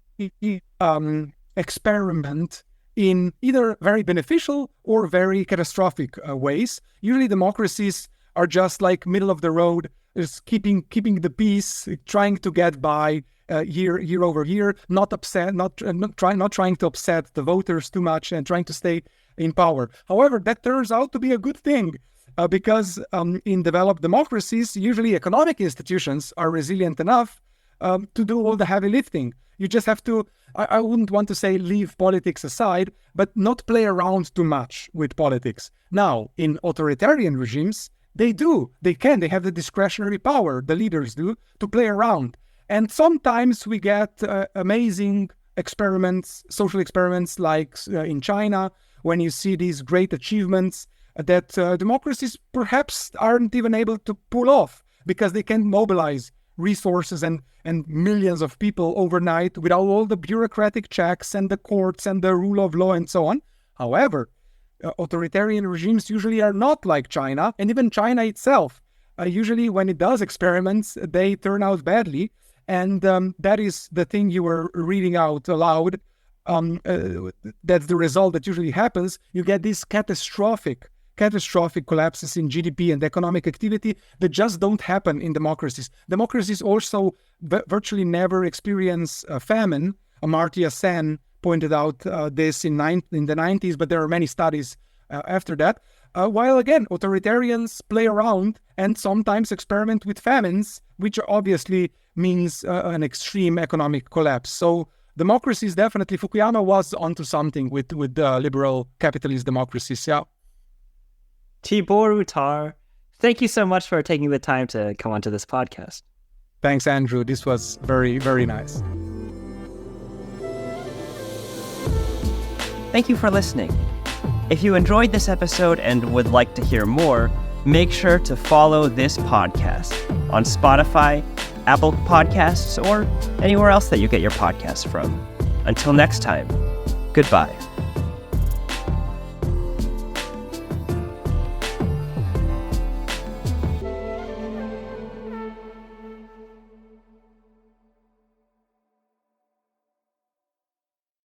experiment in either very beneficial or very catastrophic ways. Usually democracies are just like middle of the road, just keeping the peace, trying to get by year over year, not trying to upset the voters too much and trying to stay in power. However, that turns out to be a good thing because in developed democracies, usually economic institutions are resilient enough to do all the heavy lifting. You just have to, I wouldn't want to say leave politics aside, but not play around too much with politics. Now, in authoritarian regimes, they have the discretionary power, the leaders do, to play around. And sometimes we get amazing experiments, social experiments like in China, when you see these great achievements that democracies perhaps aren't even able to pull off because they can't mobilize resources and millions of people overnight without all the bureaucratic checks and the courts and the rule of law and so on. However, authoritarian regimes usually are not like China, and even China itself. Usually when it does experiments, they turn out badly. And that is the thing you were reading out aloud. That's the result that usually happens. You get these catastrophic collapses in GDP and economic activity that just don't happen in democracies. Democracies also virtually never experience famine. Amartya Sen pointed out this in the 90s, but there are many studies after that. While again, authoritarians play around and sometimes experiment with famines, which obviously means an extreme economic collapse. So democracies, definitely, Fukuyama was onto something with liberal capitalist democracies, yeah. Tibor Rutar, thank you so much for taking the time to come onto this podcast. Thanks, Andrew. This was very, very nice. Thank you for listening. If you enjoyed this episode and would like to hear more, make sure to follow this podcast on Spotify, Apple Podcasts, or anywhere else that you get your podcasts from. Until next time, goodbye.